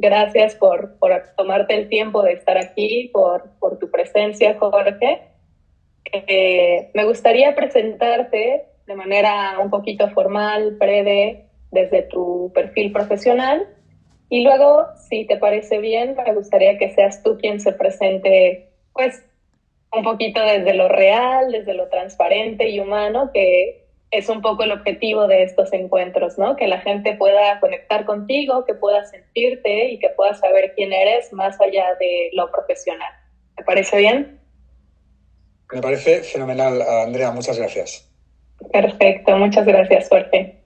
Gracias por tomarte el tiempo de estar aquí, por tu presencia, Jorge. Me gustaría presentarte de manera un poquito formal, breve, desde tu perfil profesional. Y luego, si te parece bien, me gustaría que seas tú quien se presente, pues, un poquito desde lo real, desde lo transparente y humano, que es un poco el objetivo de estos encuentros, ¿no? Que la gente pueda conectar contigo, que pueda sentirte y que pueda saber quién eres más allá de lo profesional. ¿Te parece bien? Me parece fenomenal, Andrea, muchas gracias. Perfecto, muchas gracias, Jorge.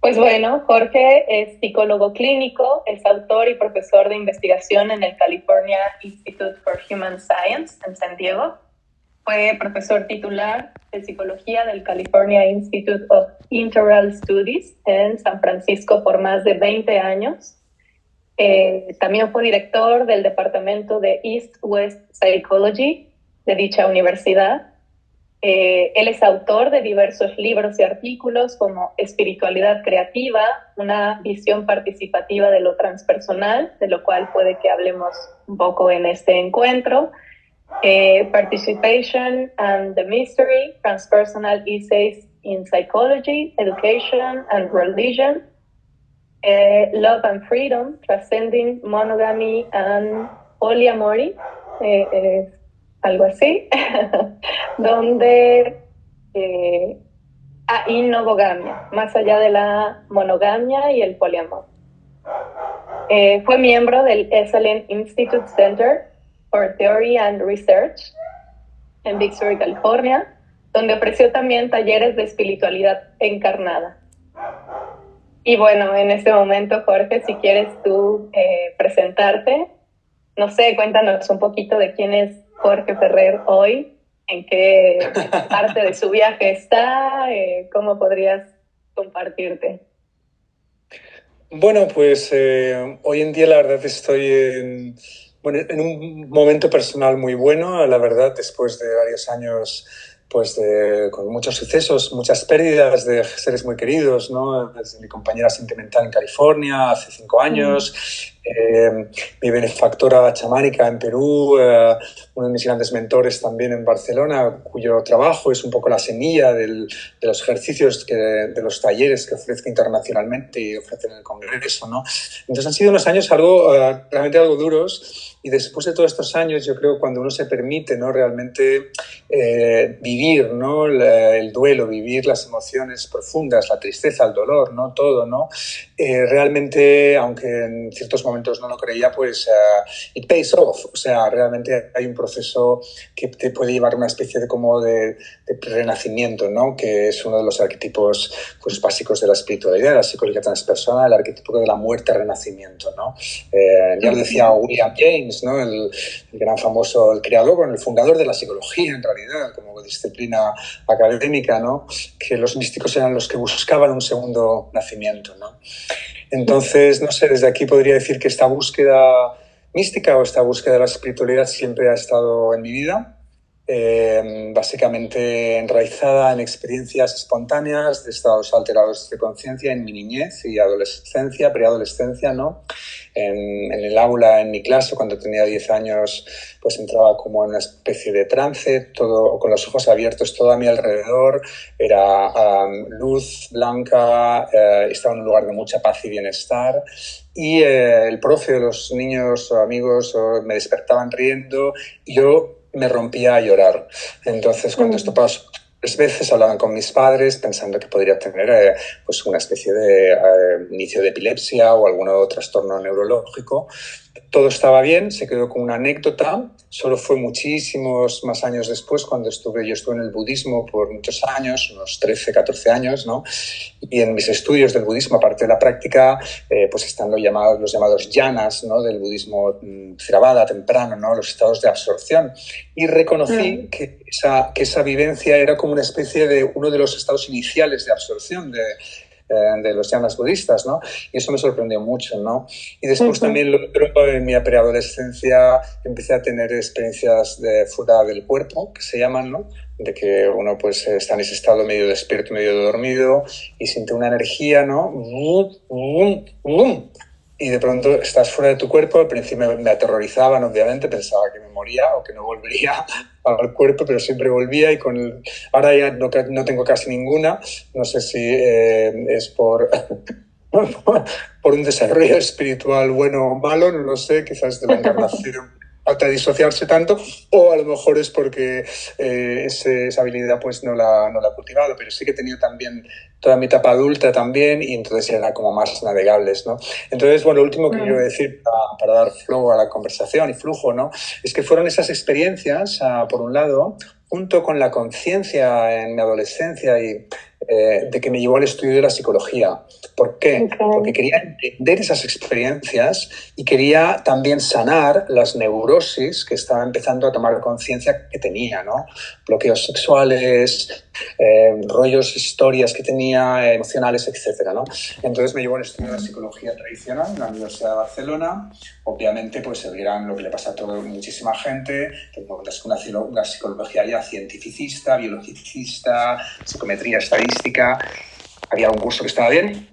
Pues bueno, Jorge es psicólogo clínico, es autor y profesor de investigación en el California Institute for Human Science en San Diego. Fue profesor titular de psicología del California Institute of Integral Studies en San Francisco por más de 20 años. También fue director del departamento de East-West Psychology de dicha universidad. Él es autor de diversos libros y artículos como Espiritualidad Creativa, una visión participativa de lo transpersonal, de lo cual puede que hablemos un poco en este encuentro. Participation and the Mystery, Transpersonal Essays in Psychology, Education and Religion. Love and Freedom, Transcending Monogamy and Polyamory, algo así, donde y no monogamia, más allá de la monogamia y el poliamor. Fue miembro del Esalen Institute Center for Theory and Research en Big Sur, California, donde ofreció también talleres de espiritualidad encarnada. Y bueno, en este momento, Jorge, si quieres tú presentarte, no sé, cuéntanos un poquito de quién es Jorge Ferrer hoy, en qué parte de su viaje está, cómo podrías compartirte. Bueno, pues hoy en día la verdad estoy en un momento personal muy bueno, la verdad, después de varios años con muchos sucesos, muchas pérdidas de seres muy queridos, ¿no? Desde mi compañera sentimental en California hace 5 años, mi benefactora chamánica en Perú, uno de mis grandes mentores también en Barcelona, cuyo trabajo es un poco la semilla de los ejercicios, de los talleres que ofrezco internacionalmente y ofrecen en el Congreso, ¿no? Entonces han sido unos años realmente algo duros, y después de todos estos años, yo creo, cuando uno se permite, ¿no?, realmente vivir, ¿no?, el duelo, vivir las emociones profundas, la tristeza, el dolor, ¿no?, todo, ¿no? Realmente, aunque en ciertos momentos no lo creía, pues it pays off. O sea, realmente hay un proceso que te puede llevar a una especie de renacimiento, ¿no?, que es uno de los arquetipos, pues, básicos de la espiritualidad, de la psicología transpersonal, el arquetipo de la muerte-renacimiento, ¿no? Ya lo decía William James, ¿no?, el gran famoso, el creador, el fundador de la psicología, en realidad, como disciplina académica, ¿no?, que los místicos eran los que buscaban un segundo nacimiento, ¿no? Entonces, no sé, desde aquí podría decir que esta búsqueda mística o esta búsqueda de la espiritualidad siempre ha estado en mi vida, básicamente enraizada en experiencias espontáneas de estados alterados de conciencia en mi niñez y adolescencia, preadolescencia, ¿no? En el aula, en mi clase, cuando tenía 10 años, pues entraba como en una especie de trance, todo con los ojos abiertos, todo a mi alrededor era luz blanca, estaba en un lugar de mucha paz y bienestar, y el profe, los niños o amigos me despertaban riendo y yo me rompía a llorar. Entonces, cuando esto pasó 3 veces, hablaban con mis padres pensando que podría tener pues una especie de inicio de epilepsia o algún otro trastorno neurológico. Todo estaba bien, se quedó con una anécdota. Solo fue muchísimos más años después, cuando yo estuve en el budismo por muchos años, unos 13, 14 años, ¿no? Y en mis estudios del budismo, aparte de la práctica, pues están los llamados jhanas, ¿no?, del budismo Theravada temprano, ¿no?, los estados de absorción. Y reconocí que esa vivencia era como una especie de uno de los estados iniciales de absorción de los jhanas budistas, ¿no? Y eso me sorprendió mucho, ¿no? Y después también en mi preadolescencia empecé a tener experiencias de fuera del cuerpo, que se llaman, ¿no?, de que uno pues está en ese estado medio despierto, medio dormido, y siente una energía, ¿no?, y de pronto estás fuera de tu cuerpo. Al principio me aterrorizaban, obviamente, pensaba que me moría o que no volvería al cuerpo, pero siempre volvía y ahora ya no tengo casi ninguna. No sé si es por un desarrollo espiritual bueno o malo, no lo sé, quizás de la encarnación hasta disociarse tanto, o a lo mejor es porque esa habilidad pues no la he cultivado, pero sí que he tenido también toda mi etapa adulta también, y entonces eran como más navegables, ¿no? Entonces, bueno, lo último que quiero decir para dar flow a la conversación y flujo, ¿no? Es que fueron esas experiencias, por un lado, junto con la conciencia en mi adolescencia y de que me llevó al estudio de la psicología. ¿Por qué? Porque quería entender esas experiencias y quería también sanar las neurosis que estaba empezando a tomar conciencia que tenía, ¿no? Bloqueos sexuales, rollos, historias que tenía, emocionales, etcétera, ¿no? Entonces me llevó al estudio de la psicología tradicional en la Universidad de Barcelona. Obviamente, pues el lo que le pasa a muchísima gente, que es una psicología ya cientificista, biologicista, psicometría estadística. Había un curso que estaba bien,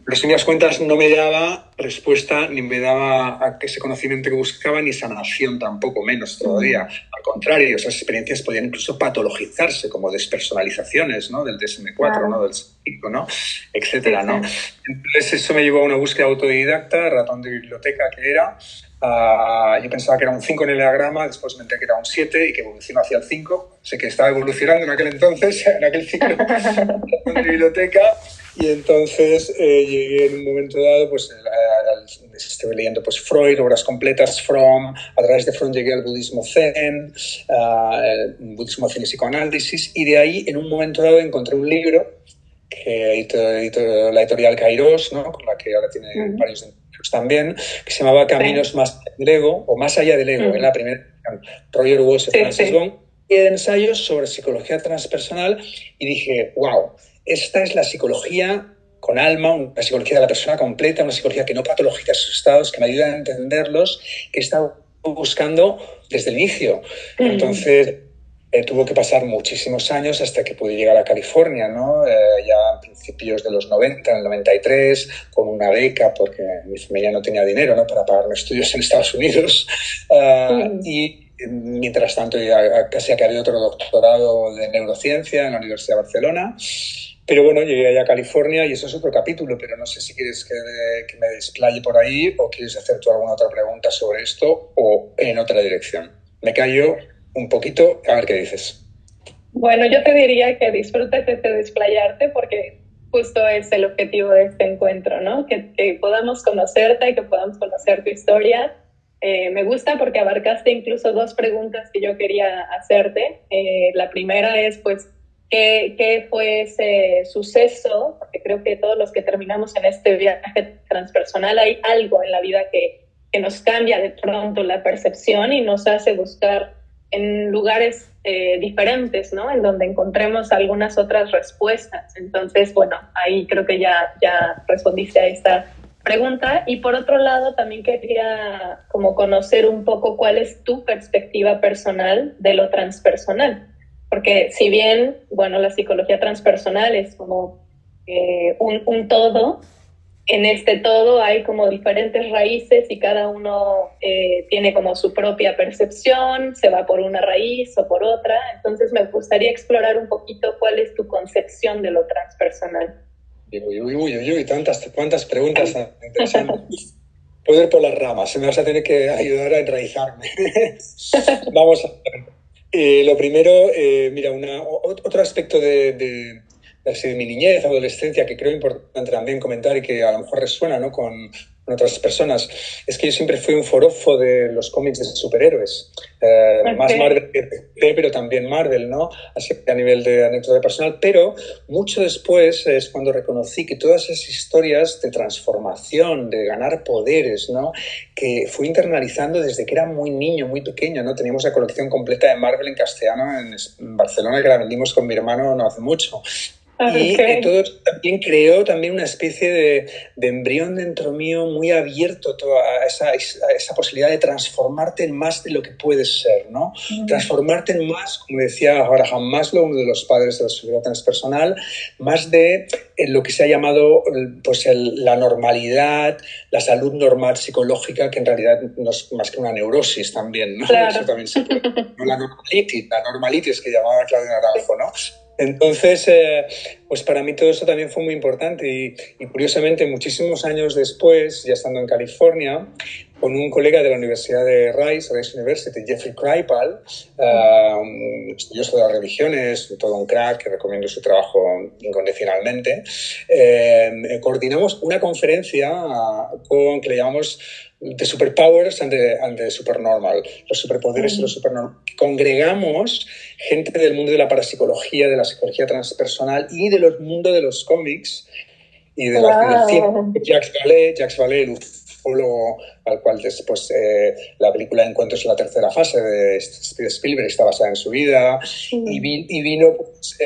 pero sin das cuentas no me daba respuesta, ni me daba ese conocimiento que buscaba, ni sanación tampoco, menos todavía. Al contrario, esas experiencias podían incluso patologizarse como despersonalizaciones, ¿no? Del DSM-4, ¿no? Del psíquico, ¿no? Etcétera, ¿no? Entonces eso me llevó a una búsqueda autodidacta, ratón de biblioteca que era. Yo pensaba que era un 5 en el diagrama, después me enteré que era un 7 y que evolucionó hacia el 5. Sé que estaba evolucionando en aquel entonces, en aquel ciclo de biblioteca. Y entonces llegué en un momento dado, pues estuve leyendo pues, Freud, obras completas, Fromm, a través de Fromm llegué al budismo zen, el budismo zen y psicoanálisis, y de ahí en un momento dado encontré un libro que editó la editorial Kairos, ¿no? Con la que ahora tiene varios libros también, que se llamaba Caminos más allá del ego, o Más allá del ego, en la primera Roger Walsh y Francis Bond, y de ensayos sobre psicología transpersonal, y dije, wow, esta es la psicología con alma, una psicología de la persona completa, una psicología que no patologiza sus estados, que me ayuda a entenderlos, que he estado buscando desde el inicio. Entonces, tuvo que pasar muchísimos años hasta que pude llegar a California, ¿no? Ya a principios de los 90, en el 93, con una beca, porque mi familia no tenía dinero, ¿no? Para pagarme estudios en Estados Unidos. Y mientras tanto, ya casi acabé otro doctorado de neurociencia en la Universidad de Barcelona. Pero bueno, llegué allá a California y eso es otro capítulo, pero no sé si quieres que me desplaye por ahí o quieres hacer tú alguna otra pregunta sobre esto o en otra dirección. Me callo un poquito, a ver qué dices. Bueno, yo te diría que disfrutes de desplayarte porque justo es el objetivo de este encuentro, ¿no? Que podamos conocerte y que podamos conocer tu historia. Me gusta porque abarcaste incluso dos preguntas que yo quería hacerte. La primera es, pues, ¿qué fue ese suceso? Porque creo que todos los que terminamos en este viaje transpersonal hay algo en la vida que nos cambia de pronto la percepción y nos hace buscar en lugares diferentes, ¿no? En donde encontremos algunas otras respuestas. Entonces, bueno, ahí creo que ya respondiste a esta pregunta. Y por otro lado, también quería como conocer un poco cuál es tu perspectiva personal de lo transpersonal. Porque si bien, bueno, la psicología transpersonal es como un todo, en este todo hay como diferentes raíces y cada uno tiene como su propia percepción, se va por una raíz o por otra. Entonces me gustaría explorar un poquito cuál es tu concepción de lo transpersonal. Uy, cuántas preguntas interesantes. Poder por las ramas, me vas a tener que ayudar a enraizarme. Vamos a ver. Lo primero, mira, otro aspecto de mi niñez, adolescencia, que creo importante también comentar y que a lo mejor resuena, ¿no? con otras personas, es que yo siempre fui un forofo de los cómics de superhéroes. Más Marvel que DC, pero también Marvel, ¿no? Así que a nivel de anécdota personal. Pero mucho después es cuando reconocí que todas esas historias de transformación, de ganar poderes, ¿no? Que fui internalizando desde que era muy niño, muy pequeño, ¿no? Teníamos la colección completa de Marvel en castellano en Barcelona, que la vendimos con mi hermano no hace mucho. Y Okay. todo esto también creó también una especie de embrión dentro mío muy abierto a esa posibilidad de transformarte en más de lo que puedes ser, ¿no? Transformarte en más, como decía Abraham Maslow, uno de los padres de la sociedad transpersonal, más de lo que se ha llamado pues la normalidad, la salud normal psicológica, que en realidad no es más que una neurosis también, ¿no? Claro. Eso también se puede, ¿no? La normalitis que llamaba Claudio Naranjo, ¿no? Entonces, pues para mí todo eso también fue muy importante y curiosamente muchísimos años después, ya estando en California, con un colega de la Universidad de Rice University, Jeffrey Kripal, un estudioso de las religiones, todo un crack, que recomiendo su trabajo incondicionalmente, coordinamos una conferencia que le llamamos The Superpowers and the Supernormal, los superpoderes y los supernormal. Congregamos gente del mundo de la parapsicología, de la psicología transpersonal y del mundo de los cómics y del cine. Jacques Vallée, el ufólogo al cual después la película Encuentros en la tercera fase de Steven Spielberg está basada en su vida, y vino pues,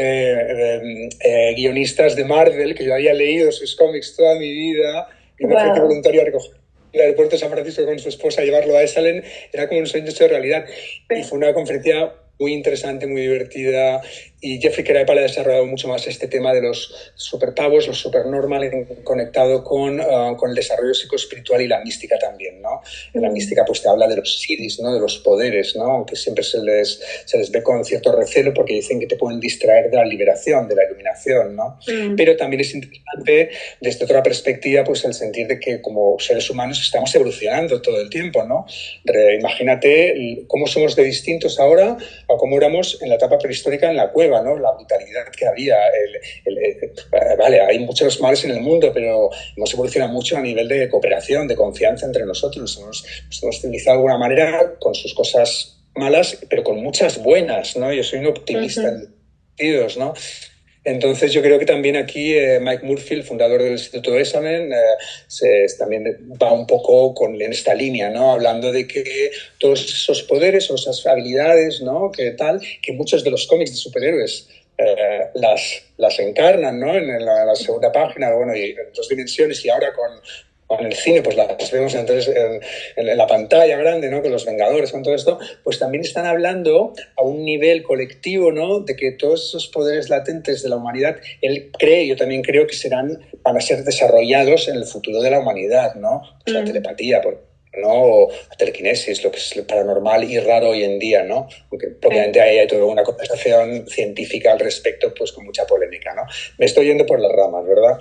guionistas de Marvel, que yo había leído sus cómics toda mi vida, y me ofrecí voluntario a recoger el aeropuerto de San Francisco con su esposa, llevarlo a Esalen, era como un sueño hecho realidad. Y fue una conferencia muy interesante, muy divertida, y Jeffrey Kripal ha desarrollado mucho más este tema de los superpavos, los supernormal, conectado con el desarrollo psicoespiritual y la mística también, ¿no? En la mística pues te habla de los siddhis, ¿no? De los poderes, ¿no? Aunque siempre se les ve con cierto recelo porque dicen que te pueden distraer de la liberación, de la iluminación, ¿no? Pero también es interesante desde otra perspectiva pues el sentir de que como seres humanos estamos evolucionando todo el tiempo, ¿no? Imagínate cómo somos de distintos ahora a cómo éramos en la etapa prehistórica en la cueva, ¿no? La brutalidad que había. Vale, hay muchos males en el mundo, pero hemos evolucionado mucho a nivel de cooperación, de confianza entre nosotros. Nos hemos civilizado de alguna manera con sus cosas malas, pero con muchas buenas, ¿no? Yo soy un optimista en sentidos, ¿no? Entonces yo creo que también aquí Mike Murphy, el fundador del Instituto Esalen, también va un poco en esta línea, ¿no? Hablando de que todos esos poderes o esas habilidades, ¿no? Que muchos de los cómics de superhéroes las encarnan, ¿no? En la segunda página, bueno, y en dos dimensiones, y ahora con el cine, pues las vemos entonces en la pantalla grande, ¿no? Con los Vengadores, con todo esto, pues también están hablando a un nivel colectivo, ¿no? De que todos esos poderes latentes de la humanidad, él cree, yo también creo que van a ser desarrollados en el futuro de la humanidad, ¿no? Pues la telepatía, ¿no? O la telequinesis, lo que es paranormal y raro hoy en día, ¿no? Porque obviamente hay toda una conversación científica al respecto, pues con mucha polémica, ¿no? Me estoy yendo por las ramas, ¿verdad?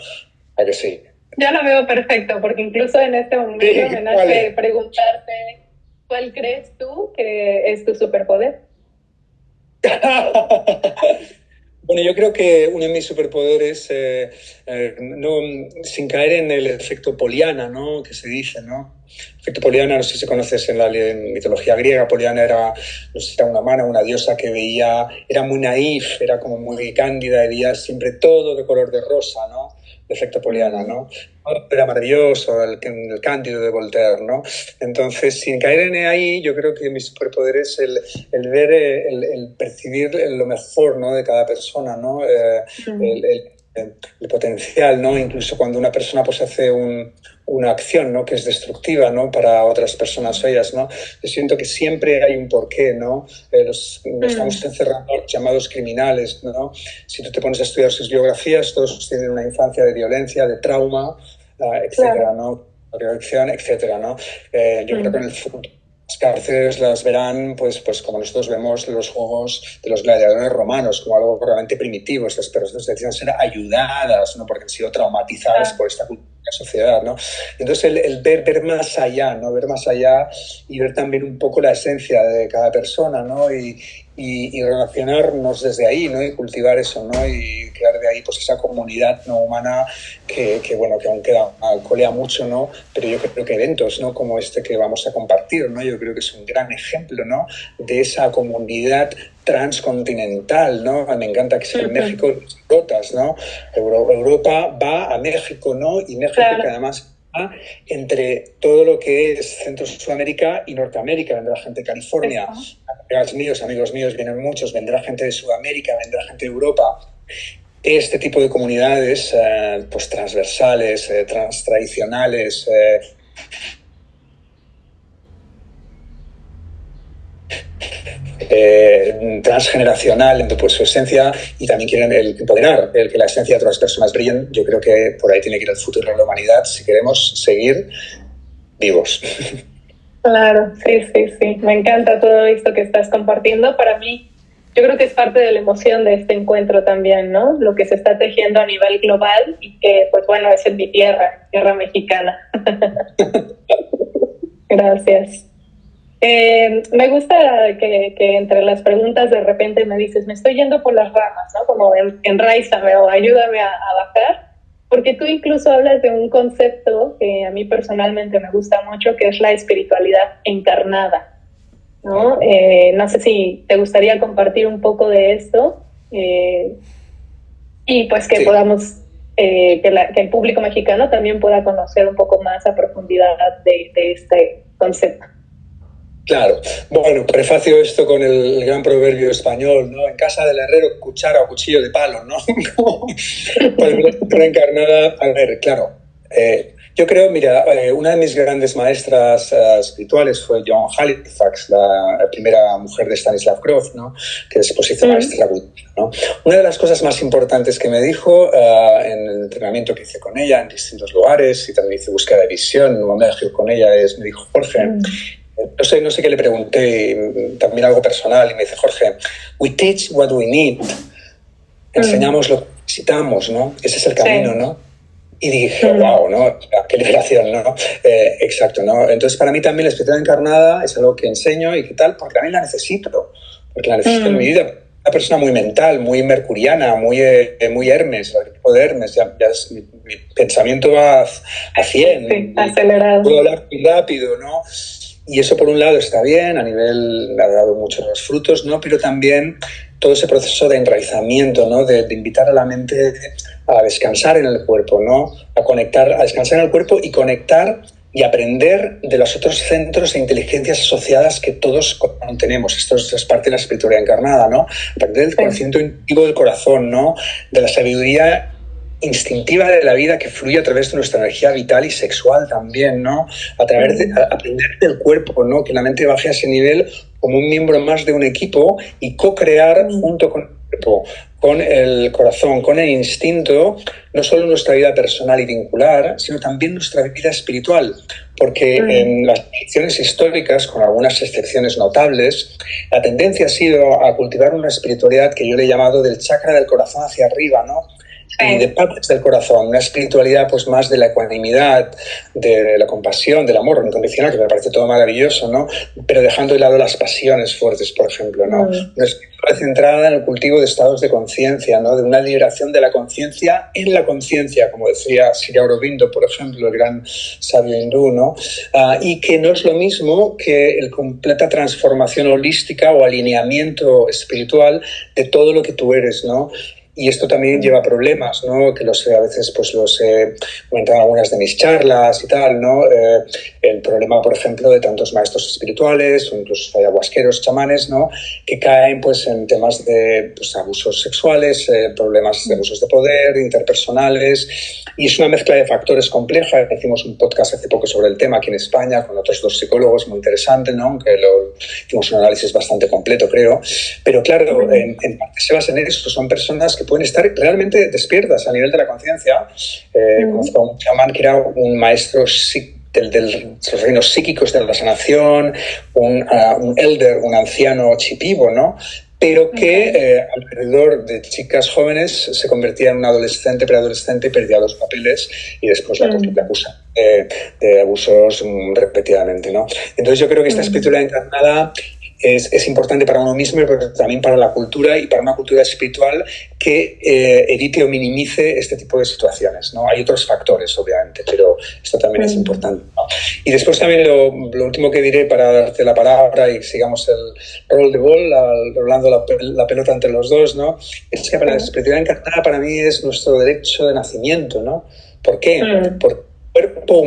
¿A que sí? Ya lo veo perfecto, porque incluso en este momento me nace preguntarte, ¿cuál crees tú que es tu superpoder? Bueno, yo creo que uno de mis superpoderes, sin caer en el efecto Poliana, ¿no? Que se dice, ¿no? El efecto Poliana, no sé si conoces en mitología griega, Poliana era, no sé, era una humana, una diosa que veía, era muy naif, era como muy cándida, veía siempre todo de color de rosa, ¿no? El efecto Poliana, ¿no? Era maravilloso, el Cándido de Voltaire, ¿no? Entonces, sin caer en ahí, yo creo que mi superpoder es el ver, el percibir lo mejor, ¿no? De cada persona, ¿no? El potencial, ¿no? Incluso cuando una persona pues hace una acción, ¿no? Que es destructiva, ¿no? Para otras personas o ellas, ¿no? Yo siento que siempre hay un porqué, ¿no? Nos estamos encerrando a los llamados criminales, ¿no? Si tú te pones a estudiar sus biografías, todos tienen una infancia de violencia, de trauma, etcétera, ¿no? Reacción, etcétera, ¿no? Yo creo que en el futuro las cárceles las verán, pues como nosotros vemos los juegos de los gladiadores romanos, como algo realmente primitivo. Estas personas necesitan ser ayudadas, ¿no? Porque han sido traumatizadas por esta cultura de la sociedad, ¿no? Entonces el ver más allá, ¿no? Ver más allá y ver también un poco la esencia de cada persona, ¿no? Y relacionarnos desde ahí, ¿no? Y cultivar eso, ¿no? Y crear de ahí pues esa comunidad no humana que bueno, que aún colea mucho, ¿no? Pero yo creo que eventos, ¿no? Como este que vamos a compartir, ¿no? Yo creo que es un gran ejemplo, ¿no? De esa comunidad transcontinental, ¿no? Me encanta que sea en México gotas, ¿no? Europa va a México, ¿no? Y México, claro, que además entre todo lo que es Centro Sudamérica y Norteamérica. Vendrá gente de California, amigos míos, vienen muchos, vendrá gente de Sudamérica, vendrá gente de Europa. este tipo de comunidades pues transversales, transtradicionales, transgeneracional, pues su esencia, y también quieren empoderar el que la esencia de otras personas brillen. Yo creo que por ahí tiene que ir el futuro de la humanidad si queremos seguir vivos. Claro, sí, sí, sí. Me encanta todo esto que estás compartiendo. Para mí, yo creo que es parte de la emoción de este encuentro también, ¿no? Lo que se está tejiendo a nivel global y que, pues bueno, es en mi tierra mexicana. Gracias. Me gusta que entre las preguntas de repente me dices, me estoy yendo por las ramas, ¿no? Como enraízame o ayúdame a bajar, porque tú incluso hablas de un concepto que a mí personalmente me gusta mucho, que es la espiritualidad encarnada, ¿no? No sé si te gustaría compartir un poco de esto y pues que podamos, que el público mexicano también pueda conocer un poco más a profundidad de este concepto. Claro. Bueno, prefacio esto con el gran proverbio español, ¿no? En casa del herrero, cuchara o cuchillo de palo, ¿no? Para encarnada, a ver, claro. Yo creo, mira, una de mis grandes maestras espirituales fue Joan Halifax, la primera mujer de Stanislav Grof, ¿no? Que después hizo maestra budista, ¿no? Una de las cosas más importantes que me dijo en el entrenamiento que hice con ella en distintos lugares, y también hice búsqueda de visión, en un momento con ella, me dijo, Jorge, no sé qué le pregunté, también algo personal, y me dice, Jorge, we teach what we need. Enseñamos lo que necesitamos, ¿no? Ese es el camino, ¿no? Y dije, wow, ¿no? Qué liberación, ¿no? Exacto, ¿no? Entonces, para mí también la espiritualidad encarnada es algo que enseño y qué tal, porque también la necesito, porque la necesito en mi vida. Una persona muy mental, muy mercuriana, muy Hermes, el arquetipo de Hermes, ya mi pensamiento va a 100. Sí, acelerado. Puedo hablar muy rápido, ¿no? Y eso, por un lado, está bien, a nivel, ha dado muchos frutos, ¿no? Pero también todo ese proceso de enraizamiento, ¿no? De invitar a la mente a descansar en el cuerpo, ¿no? A descansar en el cuerpo y conectar y aprender de los otros centros de inteligencias asociadas que todos tenemos. Esto es parte de la espiritualidad encarnada, ¿no? Aprender del conocimiento intuitivo del corazón, ¿no? De la sabiduría instintiva de la vida que fluye a través de nuestra energía vital y sexual también, ¿no? A través de aprender del cuerpo, ¿no? Que la mente baje a ese nivel como un miembro más de un equipo y co-crear junto con el cuerpo, con el corazón, con el instinto, no solo nuestra vida personal y vincular, sino también nuestra vida espiritual. Porque en las tradiciones históricas, con algunas excepciones notables, la tendencia ha sido a cultivar una espiritualidad que yo le he llamado del chakra del corazón hacia arriba, ¿no? Y de partes del corazón, una espiritualidad pues más de la ecuanimidad, de la compasión, del amor incondicional, que me parece todo maravilloso, ¿no? Pero dejando de lado las pasiones fuertes, por ejemplo, ¿no? Una espiritualidad centrada en el cultivo de estados de conciencia, ¿no? De una liberación de la conciencia en la conciencia, como decía Sri Aurobindo, por ejemplo, el gran sabio hindú, ¿no? Y que no es lo mismo que la completa transformación holística o alineamiento espiritual de todo lo que tú eres, ¿no? Y esto también lleva problemas, ¿no? Que a veces pues los he comentado en algunas de mis charlas y tal, ¿no? El problema, por ejemplo, de tantos maestros espirituales o incluso ayahuasqueros, chamanes, ¿no? Que caen pues en temas de pues, abusos sexuales, problemas de abusos de poder, interpersonales, y es una mezcla de factores compleja. Hicimos un podcast hace poco sobre el tema aquí en España con otros dos psicólogos, muy interesante, ¿no? Que hicimos un análisis bastante completo, creo. Pero claro, en parte se basa en eso. Son personas que pueden estar realmente despiertas a nivel de la conciencia. Conozco a un chamán que era un maestro de los reinos psíquicos de la sanación, un elder, un anciano chipivo, ¿no? Pero que alrededor de chicas jóvenes se convertía en un adolescente, preadolescente, y perdía los papeles y después la acusan de abusos repetidamente, ¿no? Entonces yo creo que esta espiritualidad encarnada es importante para uno mismo, pero también para la cultura y para una cultura espiritual que evite o minimice este tipo de situaciones, ¿no? Hay otros factores, obviamente, pero esto también es importante, ¿no? Y después también lo último que diré para darte la palabra y sigamos el roll de ball, rolando la pelota entre los dos, ¿no? Es que para la espiritualidad encarnada para mí es nuestro derecho de nacimiento, ¿no? ¿Por qué? Porque el cuerpo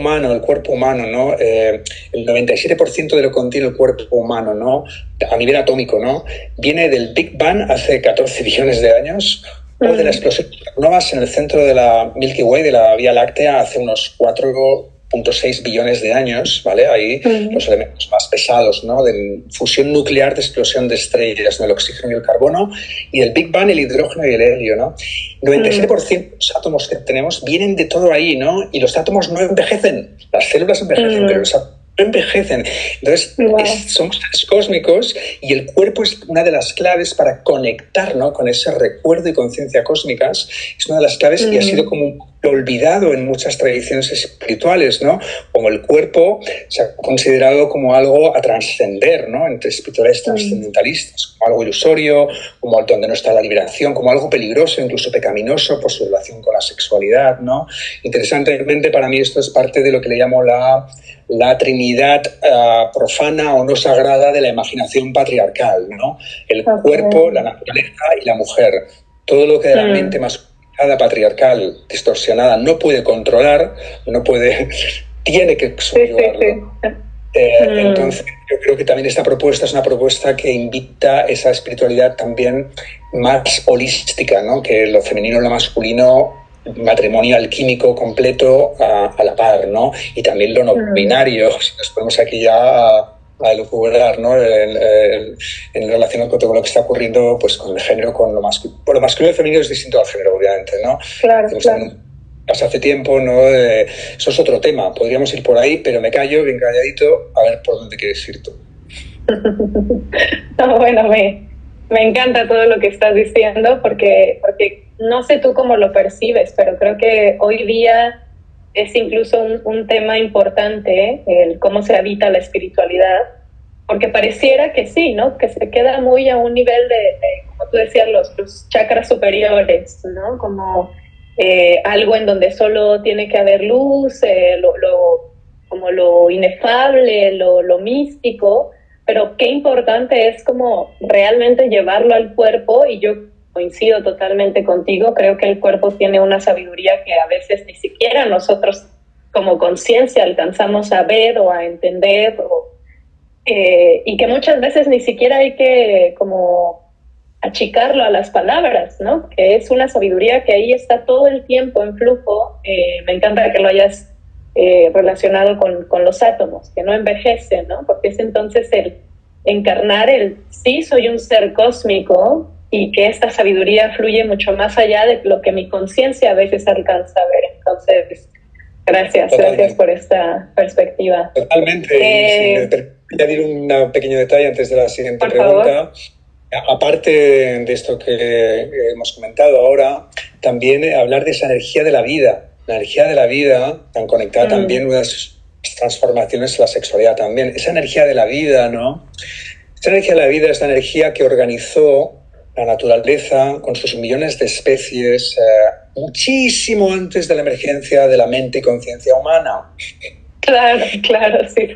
humano, ¿no? El 97% de lo que contiene el cuerpo humano, ¿no? A nivel atómico, ¿no? Viene del Big Bang hace 14 billones de años, o de la explosión de supernovas en el centro de la Milky Way, de la Vía Láctea, hace unos 4,6 billones de años, ¿vale? Ahí los elementos más pesados, ¿no? De fusión nuclear, de explosión de estrellas, ¿no? El oxígeno y el carbono, y el Big Bang, el hidrógeno y el helio, ¿no? 97% de los átomos que tenemos vienen de todo ahí, ¿no? Y los átomos no envejecen, las células envejecen, pero los átomos no envejecen. Entonces, somos seres cósmicos y el cuerpo es una de las claves para conectar, ¿no? Con ese recuerdo y conciencia cósmicas. Es una de las claves y ha sido como olvidado en muchas tradiciones espirituales, ¿no? Como el cuerpo se ha considerado como algo a trascender, ¿no? Entre espirituales trascendentalistas, como algo ilusorio, como donde no está la liberación, como algo peligroso, incluso pecaminoso por su relación con la sexualidad, ¿no? Interesantemente, para mí esto es parte de lo que le llamo la trinidad profana o no sagrada de la imaginación patriarcal, ¿no? El cuerpo, la naturaleza y la mujer. Todo lo que de la mente masculina patriarcal, distorsionada, no puede controlar, tiene que subyugarlo. Entonces, yo creo que también esta propuesta es una propuesta que invita esa espiritualidad también más holística, ¿no? Que lo femenino y lo masculino, matrimonio alquímico completo a la par, ¿no? Y también lo no binario, si nos ponemos aquí ya a elucubrar, ¿no? En relación con todo lo que está ocurriendo pues con el género, con lo masculino. Bueno, lo masculino y el femenino es distinto al género, obviamente, ¿no? Claro. Hace tiempo, ¿no? Eso es otro tema. Podríamos ir por ahí, pero me callo, bien calladito, a ver por dónde quieres ir tú. Bueno, me encanta todo lo que estás diciendo porque no sé tú cómo lo percibes, pero creo que hoy día es incluso un tema importante, el cómo se habita la espiritualidad, porque pareciera que sí, ¿no? Que se queda muy a un nivel de como tú decías, los chakras superiores, ¿no? Como algo en donde solo tiene que haber luz, como lo inefable, lo místico, pero qué importante es como realmente llevarlo al cuerpo. Y yo coincido totalmente contigo, creo que el cuerpo tiene una sabiduría que a veces ni siquiera nosotros como conciencia alcanzamos a ver o a entender, y que muchas veces ni siquiera hay que como achicarlo a las palabras, ¿no? Que es una sabiduría que ahí está todo el tiempo en flujo. Me encanta que lo hayas relacionado con los átomos, que no envejecen, ¿no? Porque es entonces el encarnar sí, soy un ser cósmico, y que esta sabiduría fluye mucho más allá de lo que mi conciencia a veces alcanza a ver. Entonces, gracias por esta perspectiva. Totalmente. Y si me permite añadir un pequeño detalle antes de la siguiente pregunta. Aparte de esto que hemos comentado ahora, también hablar de esa energía de la vida. La energía de la vida, tan conectada también unas transformaciones en la sexualidad también. Esa energía de la vida, ¿no? Esa energía de la vida es la energía que organizó la naturaleza con sus millones de especies muchísimo antes de la emergencia de la mente y conciencia humana. Claro, sí.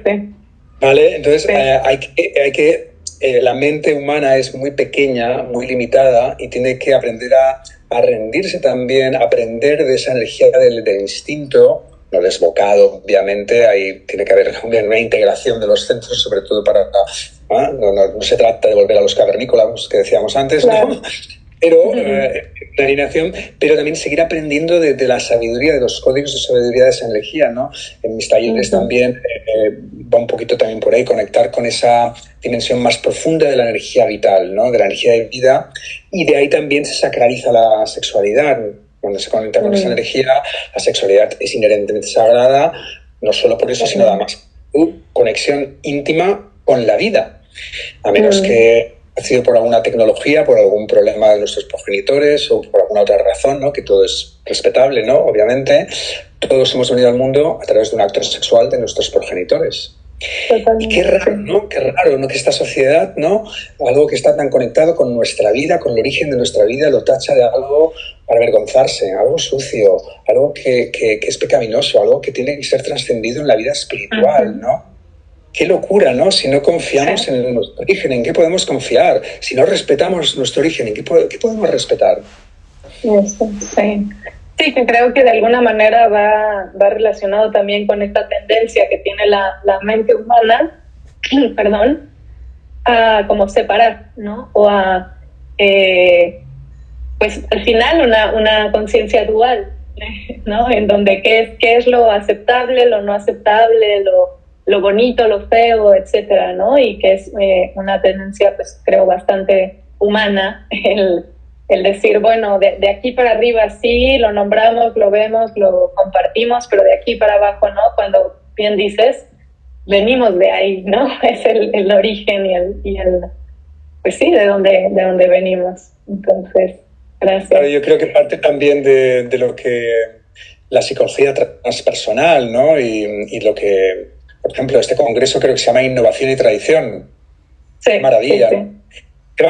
¿Vale? Entonces la mente humana es muy pequeña, muy limitada, y tiene que aprender a rendirse también, aprender de esa energía del instinto, no desbocado, obviamente. Ahí tiene que haber una integración de los centros, sobre todo para... No se trata de volver a los cavernícolas que decíamos antes, claro, ¿no? Pero la alineación, pero también seguir aprendiendo de la sabiduría, de los códigos de sabiduría de esa energía, ¿no? En mis talleres también va un poquito también por ahí, conectar con esa dimensión más profunda de la energía vital, ¿no? De la energía de vida, y de ahí también se sacraliza la sexualidad. Cuando se conecta con esa energía, la sexualidad es inherentemente sagrada, no solo por eso, sino además conexión íntima con la vida. A menos que ha sido por alguna tecnología, por algún problema de nuestros progenitores o por alguna otra razón, ¿no? Que todo es respetable, ¿no? Obviamente, todos hemos venido al mundo a través de un acto sexual de nuestros progenitores. Totalmente. Y qué raro, ¿no? Qué raro, ¿no? Que esta sociedad, ¿no? Algo que está tan conectado con nuestra vida, con el origen de nuestra vida, lo tacha de algo para avergonzarse, algo sucio, algo que es pecaminoso, algo que tiene que ser trascendido en la vida espiritual, ¿no? Qué locura, ¿no? Si no confiamos en nuestro origen, ¿en qué podemos confiar? Si no respetamos nuestro origen, ¿en qué podemos respetar? Eso, sí. Sí, que creo que de alguna manera va relacionado también con esta tendencia que tiene la mente humana, perdón, a como separar, ¿no? O a pues al final una conciencia dual, ¿no? En donde qué es lo aceptable, lo no aceptable, lo bonito, lo feo, etcétera, ¿no? Y que es una tendencia, pues creo, bastante humana el decir, bueno, de aquí para arriba sí, lo nombramos, lo vemos, lo compartimos, pero de aquí para abajo no, cuando bien dices, venimos de ahí, ¿no? Es el origen y el pues sí, de dónde venimos. Entonces, gracias. Claro, yo creo que parte también de lo que la psicología transpersonal, ¿no? Y lo que, por ejemplo, este congreso creo que se llama Innovación y Tradición. Sí, maravilla. Sí, sí.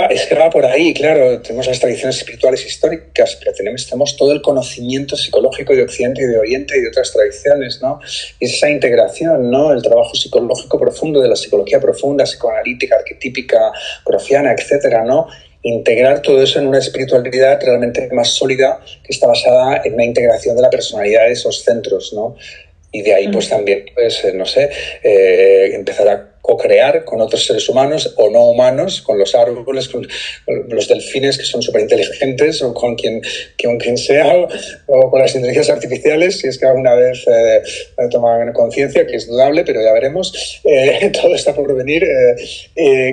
Es que va por ahí, claro, tenemos las tradiciones espirituales históricas, pero tenemos todo el conocimiento psicológico de Occidente y de Oriente y de otras tradiciones, ¿no? Y esa integración, ¿no? El trabajo psicológico profundo de la psicología profunda, psicoanalítica, arquetípica, grofiana, etcétera, ¿no? Integrar todo eso en una espiritualidad realmente más sólida que está basada en una integración de la personalidad de esos centros, ¿no? Y de ahí pues también, pues, no sé, empezar a co-crear con otros seres humanos o no humanos, con los árboles, con los delfines que son súper inteligentes o con quien sea, o con las inteligencias artificiales, si es que alguna vez toman conciencia, que es dudable, pero ya veremos. Todo está por venir,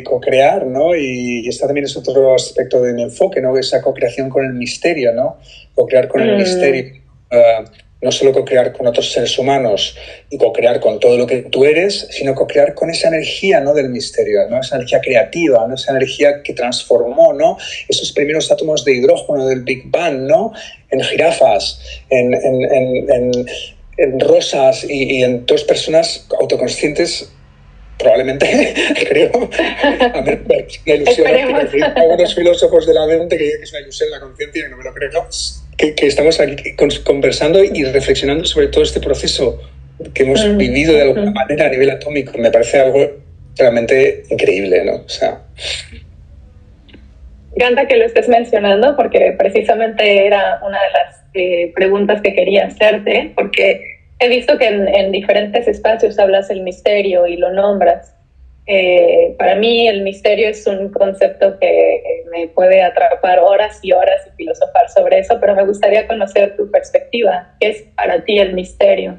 co-crear, ¿no? Y este también es otro aspecto de mi enfoque, ¿no? Esa co-creación con el misterio, ¿no? Co-crear con el misterio. No solo co-crear con otros seres humanos y co-crear con todo lo que tú eres, sino co-crear con esa energía, ¿no? Del misterio, ¿no? Esa energía creativa, ¿no? Esa energía que transformó, ¿no? Esos primeros átomos de hidrógeno del Big Bang, ¿no? En jirafas, en rosas y en dos personas autoconscientes. Probablemente, creo, a ver, la ilusión óptica, algunos filósofos de la mente que dicen que es una ilusión la conciencia y no me lo creo, que estamos aquí conversando y reflexionando sobre todo este proceso que hemos vivido de alguna manera a nivel atómico. Me parece algo realmente increíble, ¿no? O sea... Me encanta que lo estés mencionando porque precisamente era una de las preguntas que quería hacerte, porque he visto que en diferentes espacios hablas del misterio y lo nombras. Para mí el misterio es un concepto que me puede atrapar horas y horas y filosofar sobre eso, pero me gustaría conocer tu perspectiva. ¿Qué es para ti el misterio?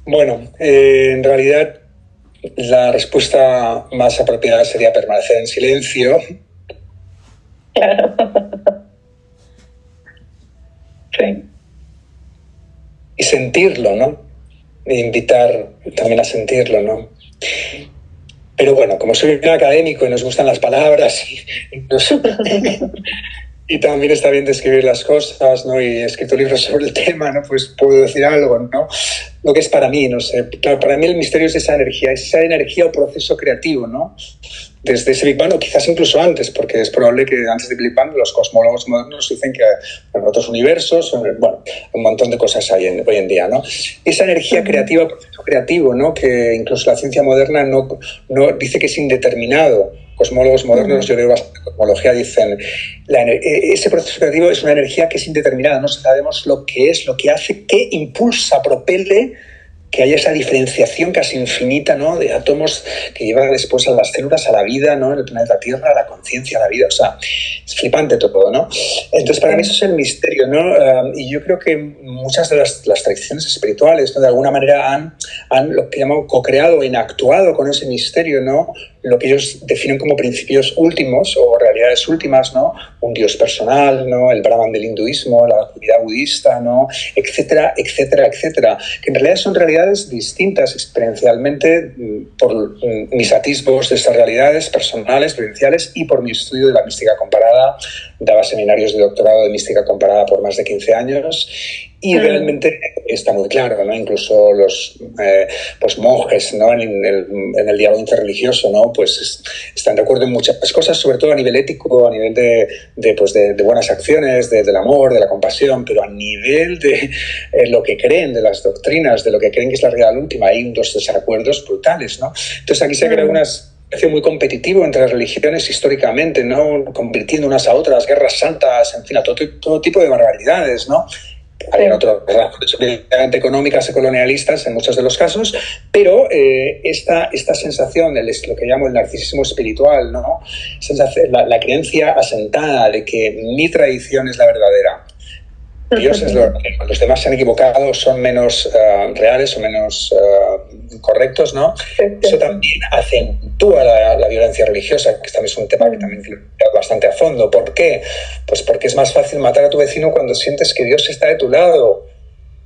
Bueno, en realidad la respuesta más apropiada sería permanecer en silencio. Claro. Sí. Y sentirlo, ¿no? E invitar también a sentirlo, ¿no? Pero bueno, como soy un académico y nos gustan las palabras y también está bien describir las cosas, ¿no? Y he escrito libros sobre el tema, ¿no? Pues puedo decir algo, ¿no? Lo que es para mí, no sé. Claro, para mí el misterio es esa energía o proceso creativo, ¿no? Desde ese Big Bang, o quizás incluso antes, porque es probable que antes de Big Bang los cosmólogos modernos dicen que en otros universos, bueno, un montón de cosas hay hoy en día, ¿no? Esa energía creativa, proceso creativo, ¿no? Que incluso la ciencia moderna no dice que es indeterminado. Cosmólogos modernos, yo leo bastante cosmología, dicen ese proceso creativo es una energía que es indeterminada, no sabemos lo que es, lo que hace, que impulsa, propele que haya esa diferenciación casi infinita, ¿no? De átomos que llevan después a las células, a la vida, ¿no? En el planeta Tierra, a la conciencia, a la vida. O sea, es flipante todo, ¿no? Entonces, para mí eso es el misterio, ¿no? Y yo creo que muchas de las tradiciones espirituales, ¿no? De alguna manera han lo que llaman co-creado, enactuado con ese misterio, ¿no? Lo que ellos definen como principios últimos o realidades últimas, ¿no? Un dios personal, ¿no? El Brahman del hinduismo, la actividad budista, ¿no? Etcétera, etcétera, etcétera. Que en realidad son realidades distintas experiencialmente por mis atisbos de estas realidades personales, vivenciales y por mi estudio de la mística comparada. Daba seminarios de doctorado de mística comparada por más de 15 años y realmente está muy claro, ¿no? Incluso los pues monjes, ¿no? en el diálogo interreligioso, ¿no? Pues están de acuerdo en muchas cosas, sobre todo a nivel ético, a nivel de buenas acciones, del amor, de la compasión, pero a nivel de lo que creen, de las doctrinas, de lo que creen que es la realidad última, hay unos desacuerdos brutales, ¿no? Entonces aquí se ha creado unas muy competitivo entre las religiones históricamente, ¿no? Convirtiendo unas a otras, guerras santas, en fin, a todo tipo de barbaridades, ¿no? Había otras razones obviamente económicas y colonialistas en muchos de los casos, pero esta sensación, lo que llamo el narcisismo espiritual, ¿no? La creencia asentada de que mi tradición es la verdadera, Dios es lo verdadero, los demás se han equivocado, son menos reales o menos correctos, ¿no? Eso también acentúa la violencia religiosa, que también es un tema que también quiero hablar bastante a fondo. ¿Por qué? Pues porque es más fácil matar a tu vecino cuando sientes que Dios está de tu lado,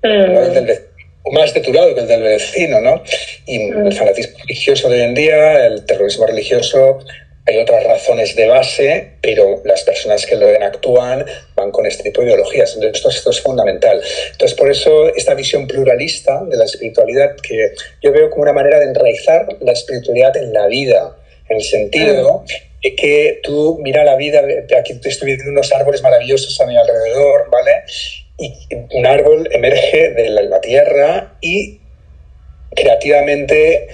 no el del vecino, o más de tu lado que el del vecino, ¿no? Y el fanatismo religioso de hoy en día, el terrorismo religioso, hay otras razones de base, pero las personas que lo ven actúan van con este tipo de ideologías. Entonces, esto es fundamental. Entonces, por eso, esta visión pluralista de la espiritualidad, que yo veo como una manera de enraizar la espiritualidad en la vida, en el sentido de que tú mira la vida, aquí te estoy viendo unos árboles maravillosos a mi alrededor, ¿vale? Y un árbol emerge de la tierra y creativamente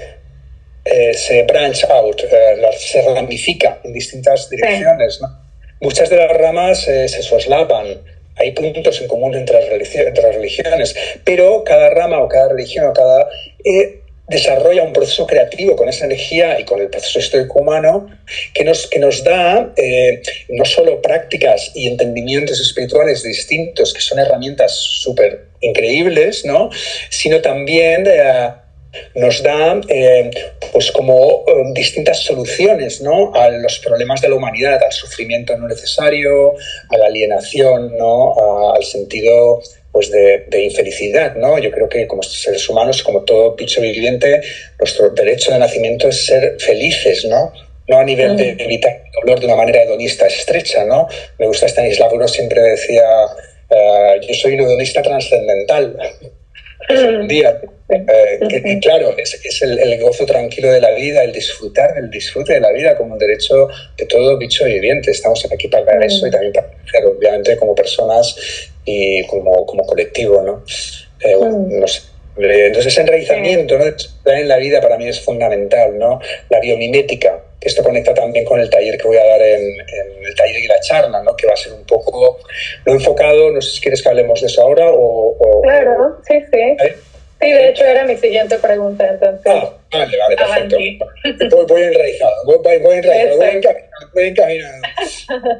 se branch out, se ramifica en distintas direcciones, ¿no? Muchas de las ramas se soslapan, hay puntos en común entre las religiones, pero cada rama o cada religión o cada desarrolla un proceso creativo con esa energía y con el proceso histórico humano que nos da no solo prácticas y entendimientos espirituales distintos, que son herramientas súper increíbles, ¿no? Sino también nos da pues como distintas soluciones, ¿no? A los problemas de la humanidad, al sufrimiento no necesario, a la alienación, ¿no? Al sentido pues de infelicidad, ¿no? Yo creo que como seres humanos, como todo bicho viviente, nuestro derecho de nacimiento es ser felices, ¿no? No a nivel de evitar el dolor de una manera hedonista estrecha, ¿no? Me gusta Stanisław Gross, siempre decía yo soy un hedonista trascendental. Un día, que claro, es el gozo tranquilo de la vida, el disfrute de la vida como un derecho de todo bicho viviente. Estamos aquí para dar eso y también para crecer, obviamente, como personas y como colectivo, ¿no? No sé. Entonces, ese enraizamiento, ¿no?, en la vida para mí es fundamental, ¿no? La biomimética, que esto conecta también con el taller que voy a dar en el taller y la charla, ¿no? Que va a ser un poco lo enfocado, no sé si quieres que hablemos de eso ahora o claro, sí. Sí, de hecho era mi siguiente pregunta, entonces. Vale, perfecto. Voy enraizado, voy encaminado.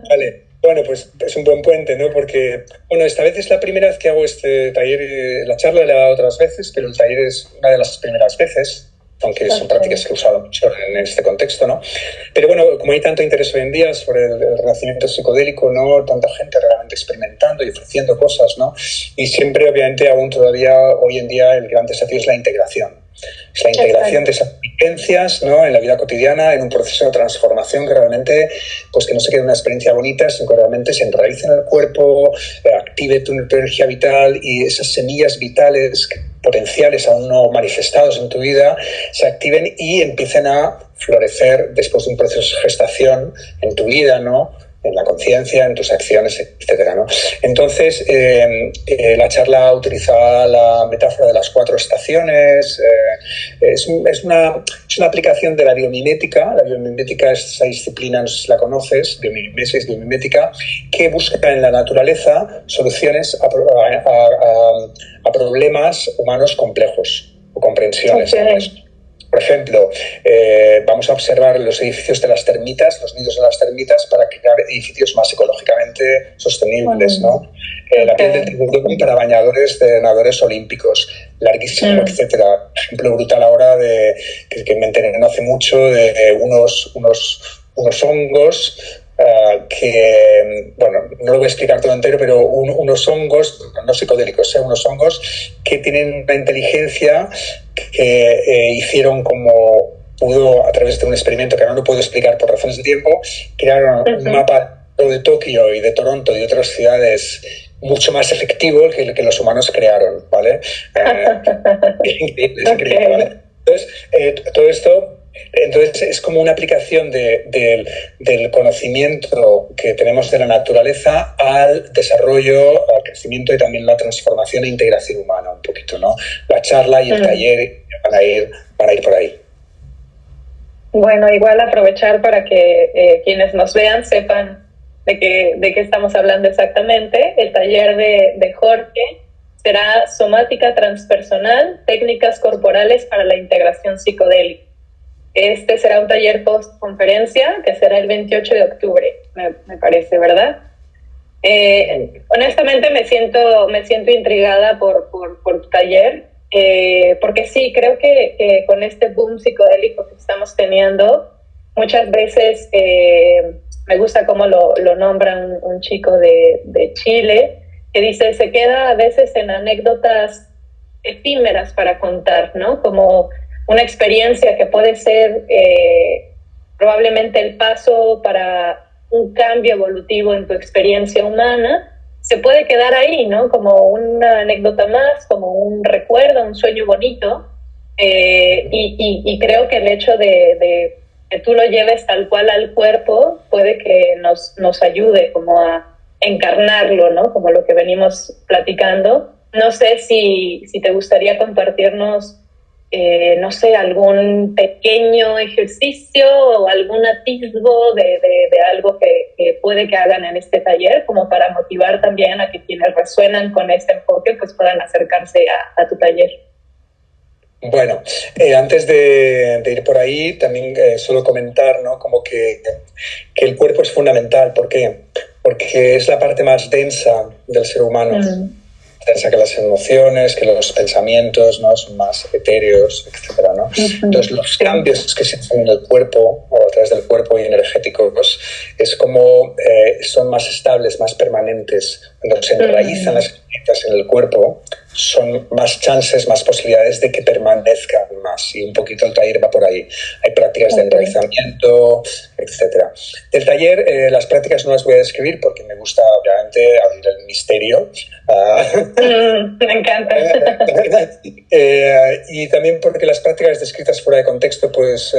Vale. Bueno, pues es un buen puente, ¿no? Porque, bueno, esta vez es la primera vez que hago este taller. La charla la he dado otras veces, pero el taller es una de las primeras veces, aunque son prácticas que he usado mucho en este contexto, ¿no? Pero bueno, como hay tanto interés hoy en día sobre el renacimiento psicodélico, ¿no? Tanta gente realmente experimentando y ofreciendo cosas, ¿no? Y siempre, obviamente, aún todavía hoy en día el gran desafío es la integración. Es la integración de esas vivencias, ¿no?, en la vida cotidiana, en un proceso de transformación que realmente, pues que no se quede una experiencia bonita, sino que realmente se enraice en el cuerpo, active tu energía vital y esas semillas vitales, potenciales aún no manifestados en tu vida, se activen y empiecen a florecer después de un proceso de gestación en tu vida, ¿no?, en la conciencia, en tus acciones, etcétera, ¿no? Entonces, la charla utilizaba la metáfora de las 4 estaciones. Es una aplicación de la biomimética. La biomimética es esa disciplina, no sé si la conoces, biomimesis, biomimética, que busca en la naturaleza soluciones a problemas humanos complejos o comprensiones. Okay. Por ejemplo, vamos a observar los edificios de las termitas, los nidos de las termitas, para crear edificios más ecológicamente sostenibles, ¿no? La piel del tiburón para bañadores de nadadores olímpicos, larguísimo, etcétera. Ejemplo brutal ahora que me enteré no hace mucho de unos hongos que, bueno, no lo voy a explicar todo entero, pero unos hongos, no psicodélicos, unos hongos que tienen una inteligencia que hicieron como pudo, a través de un experimento que ahora no puedo explicar por razones de tiempo, crearon un mapa de Tokio y de Toronto y de otras ciudades mucho más efectivo que el que los humanos crearon, ¿vale? Es increíble, ¿vale? Entonces, todo esto... Entonces es como una aplicación del conocimiento que tenemos de la naturaleza al desarrollo, al crecimiento y también la transformación e integración humana un poquito, ¿no? La charla y el taller van a ir por ahí. Bueno, igual aprovechar para que quienes nos vean sepan de qué estamos hablando exactamente. El taller de Jorge será Somática Transpersonal, Técnicas Corporales para la Integración Psicodélica. Este será un taller post-conferencia que será el 28 de octubre, me parece, ¿verdad? Honestamente me siento intrigada por tu taller, porque sí, creo que con este boom psicodélico que estamos teniendo, muchas veces me gusta cómo lo nombra un chico de Chile, que dice, se queda a veces en anécdotas efímeras para contar, ¿no? Como una experiencia que puede ser probablemente el paso para un cambio evolutivo en tu experiencia humana, se puede quedar ahí, ¿no? Como una anécdota más, como un recuerdo, un sueño bonito, y creo que el hecho de que tú lo lleves tal cual al cuerpo puede que nos ayude como a encarnarlo, ¿no? Como lo que venimos platicando. No sé si te gustaría compartirnos no sé, algún pequeño ejercicio o algún atisbo de algo que puede que hagan en este taller, como para motivar también a que quienes resuenan con este enfoque pues puedan acercarse a tu taller. Bueno, antes de ir por ahí, también suelo comentar, ¿no? Como que el cuerpo es fundamental. ¿Por qué? Porque es la parte más densa del ser humano. Densa que las emociones, que los pensamientos, ¿no? Son más etéreos, etcétera, ¿no? Entonces, los cambios que se hacen en el cuerpo o a través del cuerpo y energéticos es como son más estables, más permanentes. Cuando se enraizan las cosas en el cuerpo, son más chances, más posibilidades de que permanezcan más. Y un poquito el taller va por ahí. Hay prácticas de enraizamiento, etcétera. Del taller, las prácticas no las voy a describir porque me gusta, obviamente, abrir el misterio. Me encanta. Y también porque las prácticas descritas fuera de contexto, pues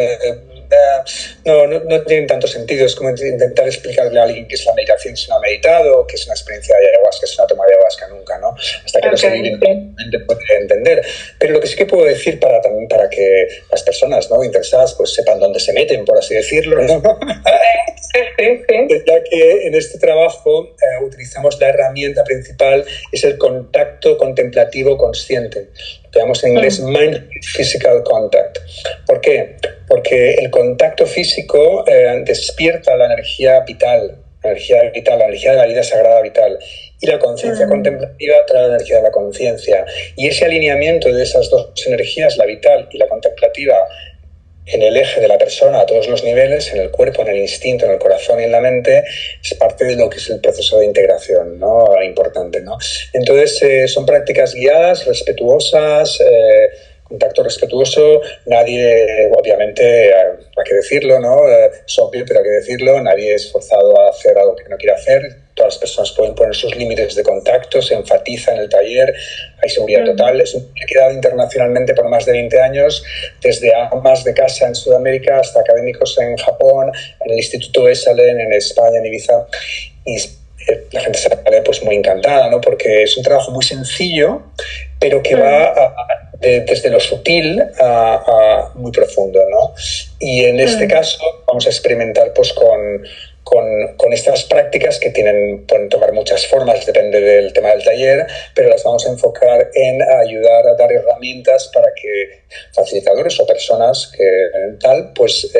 no tienen tanto sentido. Es como intentar explicarle a alguien qué es la meditación si no ha meditado, qué es una experiencia de ayahuasca si no ha tomado ayahuasca nunca, ¿no? Hasta que no se vive, puede entender. Pero lo que sí que puedo decir para que las personas, ¿no?, interesadas pues sepan dónde se meten, por así decirlo, ¿no? Ya que en este trabajo utilizamos la herramienta principal, es el contacto contemplativo consciente. Lo llamamos en inglés Mind Physical Contact. ¿Por qué? Porque el contacto físico despierta la energía vital, la energía de la vida sagrada vital. Y la conciencia contemplativa trae la energía de la conciencia. Y ese alineamiento de esas dos energías, la vital y la contemplativa, en el eje de la persona a todos los niveles, en el cuerpo, en el instinto, en el corazón y en la mente, es parte de lo que es el proceso de integración, ¿no? Importante, ¿no? Entonces, son prácticas guiadas, respetuosas, contacto respetuoso. Nadie, obviamente, hay que decirlo, ¿no? Es obvio, pero hay que decirlo, nadie es forzado a hacer algo que no quiere hacer. Todas las personas pueden poner sus límites de contacto, se enfatiza en el taller, hay seguridad total. Es un quedado internacionalmente por más de 20 años, desde amas de casa en Sudamérica hasta académicos en Japón, en el Instituto Esalen, en España, en Ibiza. Y la gente sale pues muy encantada, ¿no? Porque es un trabajo muy sencillo, pero que va desde lo sutil a muy profundo, ¿no? Y en este caso vamos a experimentar pues con estas prácticas que pueden tomar muchas formas, depende del tema del taller, pero las vamos a enfocar en ayudar a dar herramientas para que facilitadores o personas que pues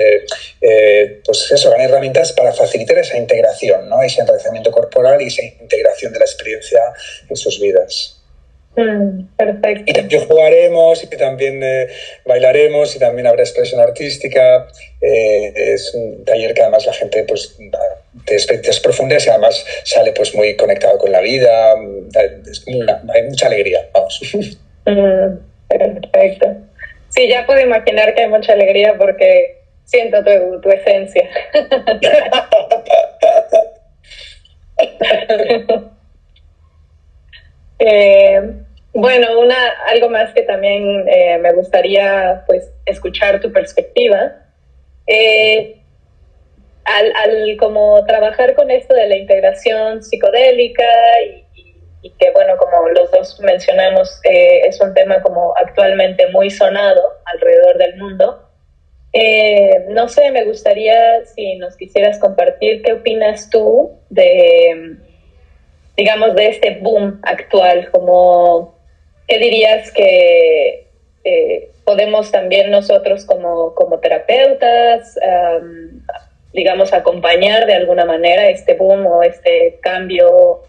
eso, dan herramientas para facilitar esa integración, ¿no? Ese enraizamiento corporal y esa integración de la experiencia en sus vidas. Perfecto. Y también jugaremos, y también bailaremos, y también habrá expresión artística. Es un taller que además la gente pues de experiencias profundas y además sale pues muy conectado con la vida. Hay mucha alegría, vamos. Perfecto. Sí, ya puedo imaginar que hay mucha alegría porque siento tu esencia. Bueno, algo más que también me gustaría pues escuchar tu perspectiva. Al como trabajar con esto de la integración psicodélica y que, bueno, como los dos mencionamos, es un tema como actualmente muy sonado alrededor del mundo. No sé, me gustaría si nos quisieras compartir qué opinas tú de, digamos, de este boom actual, como ¿qué dirías que podemos también nosotros como terapeutas, digamos, acompañar de alguna manera este boom o este cambio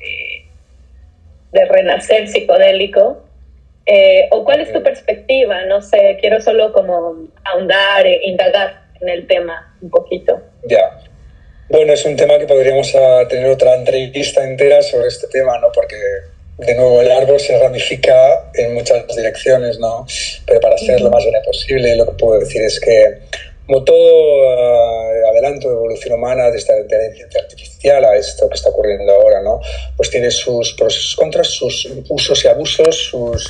de renacer psicodélico? ¿O cuál es tu perspectiva? No sé, quiero solo como ahondar, indagar en el tema un poquito. Ya. Bueno, es un tema que podríamos tener otra entrevista entera sobre este tema, ¿no? Porque, de nuevo, el árbol se ramifica en muchas direcciones, ¿no? Pero para ser lo más breve posible, lo que puedo decir es que, como todo adelanto de evolución humana, desde la inteligencia artificial a esto que está ocurriendo ahora, ¿no? Pues tiene sus pros y sus contras, sus usos y abusos, sus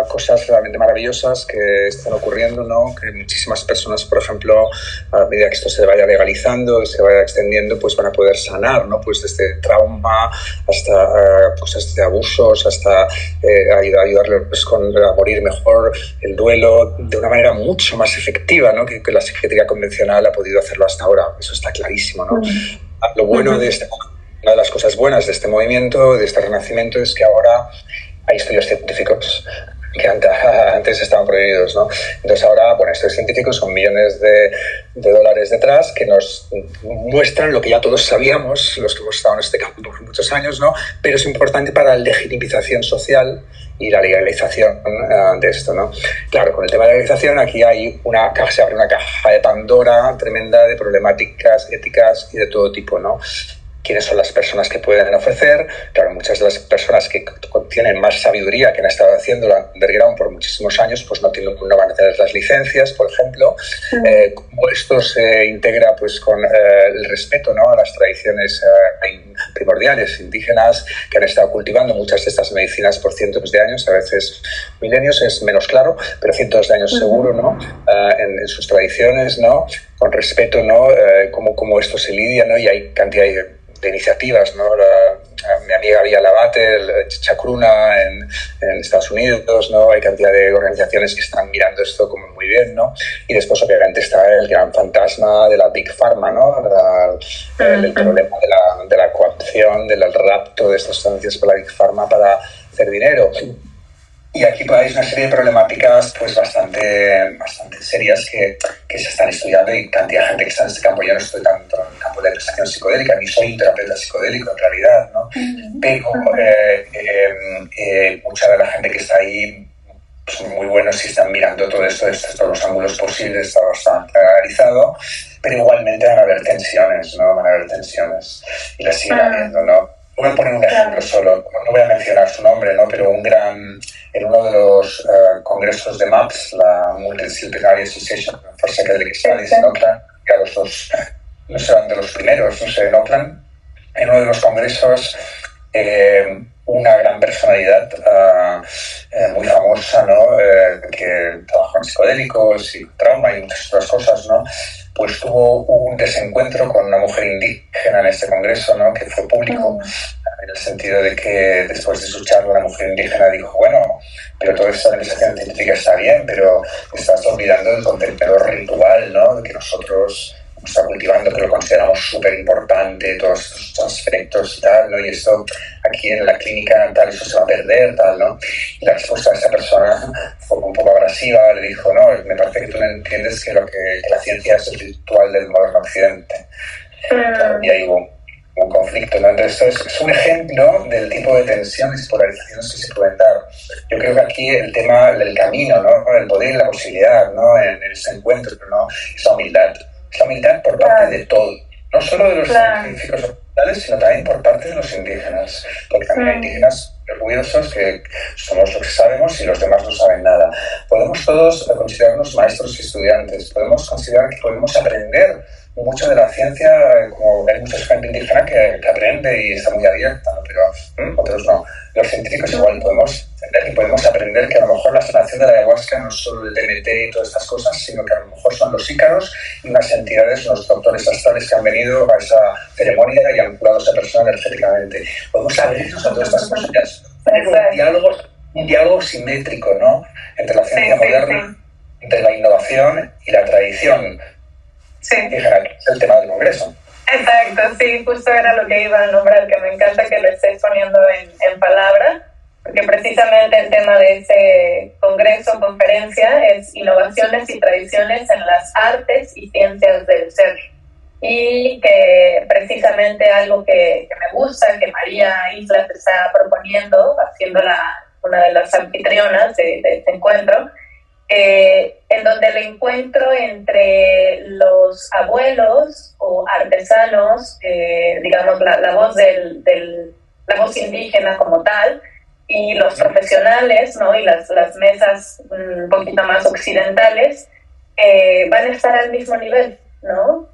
cosas realmente maravillosas que están ocurriendo, ¿no? Que muchísimas personas, por ejemplo, a medida que esto se vaya legalizando y se vaya extendiendo, pues van a poder sanar, ¿no? Pues desde trauma hasta cosas de abusos, hasta ayudarles a morir mejor, el duelo, de una manera mucho más efectiva, ¿no? que la psiquiatría convencional ha podido hacerlo hasta ahora. Eso está clarísimo, ¿no? Lo bueno de una de las cosas buenas de este movimiento, de este renacimiento, es que ahora hay estudios científicos que antes estaban prohibidos, ¿no? Entonces ahora, bueno, estos científicos son millones de dólares detrás que nos muestran lo que ya todos sabíamos, los que hemos estado en este campo por muchos años, ¿no? Pero es importante para la legitimización social y la legalización de esto, ¿no? Claro, con el tema de la legalización aquí se abre una caja de Pandora tremenda de problemáticas éticas y de todo tipo, ¿no? ¿Quiénes son las personas que pueden ofrecer? Claro, muchas de las personas que tienen más sabiduría, que han estado haciendo la underground por muchísimos años, pues no van a tener las licencias, por ejemplo. Como esto se integra pues con el respeto, ¿no? A las tradiciones primordiales indígenas que han estado cultivando muchas de estas medicinas por cientos de años, a veces milenios, es menos claro, pero cientos de años seguro, ¿no? En sus tradiciones, ¿no? Con respeto, ¿no? Cómo esto se lidia, ¿no? Y hay cantidad de iniciativas, ¿no? Mi amiga Vía Labate, el Chacruna en Estados Unidos, ¿no? Hay cantidad de organizaciones que están mirando esto como muy bien, ¿no? Y después obviamente está el gran fantasma de la Big Pharma, ¿no? El problema de la coacción, del rapto de estas sustancias por la Big Pharma para hacer dinero. Y aquí hay una serie de problemáticas pues bastante serias que se están estudiando y cantidad de gente que está en este campo. Yo no estoy tanto en el campo de la prestación psicodélica, ni soy un terapeuta psicodélico en realidad, ¿no? Pero mucha de la gente que está ahí son muy buenos y están mirando todo esto desde todos los ángulos posibles, está bastante analizado, pero igualmente van a haber tensiones, ¿no? Van a haber tensiones y las siguen habiendo, ¿no? Voy a poner un ejemplo solo, no voy a mencionar su nombre, ¿no? Pero en uno de los congresos de MAPS, la Multidisciplinary Association for Psychedelic Studies en Oakland, que los dos no serán de los primeros, no sé, en Oakland, en uno de los congresos, una gran personalidad muy famosa, ¿no? Que trabajó en psicodélicos y trauma y muchas otras cosas, ¿no? Pues tuvo un desencuentro con una mujer indígena en este congreso, ¿no? Que fue público, en el sentido de que después de su charla la mujer indígena dijo, bueno, pero toda esta organización científica está bien, pero estás olvidando el contenedor ritual, ¿no? De que nosotros está cultivando, que lo consideramos súper importante, todos estos aspectos y tal, ¿no? Y esto aquí en la clínica tal, eso se va a perder, tal, ¿no? Y la respuesta de esta persona fue un poco abrasiva, le dijo, no, me parece que tú no entiendes que la ciencia es el ritual del moderno occidente. Y ahí hubo un conflicto, ¿no? Entonces es un ejemplo del tipo de tensiones y polarizaciones que se pueden dar. Yo creo que aquí el tema, el camino, ¿no? El poder y la posibilidad, ¿no? En ese encuentro, ¿no? Es la humildad. Es la humildad por parte de todo, no solo de los científicos occidentales, sino también por parte de los indígenas, porque también hay indígenas orgullosos que somos lo que sabemos y los demás no saben nada. Podemos todos considerarnos maestros y estudiantes, podemos considerar que podemos aprender mucho de la ciencia, como hay mucha gente indígena que aprende y está muy abierta, ¿no? Pero otros no. Los científicos igual podemos entender que podemos aprender que a lo mejor la sanación de la ayahuasca no es solo el DMT y todas estas cosas, sino que a lo mejor son los ícaros y unas entidades, unos doctores astrales que han venido a esa ceremonia y han curado a esa persona energéticamente. Podemos abrirnos a todas estas cosillas. Un diálogo simétrico, ¿no? Entre la ciencia moderna, entre la innovación y la tradición. Sí. Es el tema del congreso. Exacto, sí, justo era lo que iba a nombrar, que me encanta que lo estés poniendo en palabras, porque precisamente el tema de ese congreso, conferencia, es innovaciones y tradiciones en las artes y ciencias del ser. Y que precisamente algo que me gusta, que María Islas está proponiendo, haciendo una de las anfitrionas de este encuentro, en donde el encuentro entre los abuelos o artesanos, digamos la voz la voz indígena como tal, y los profesionales, ¿no? Y las mesas un poquito más occidentales, van a estar al mismo nivel, ¿no?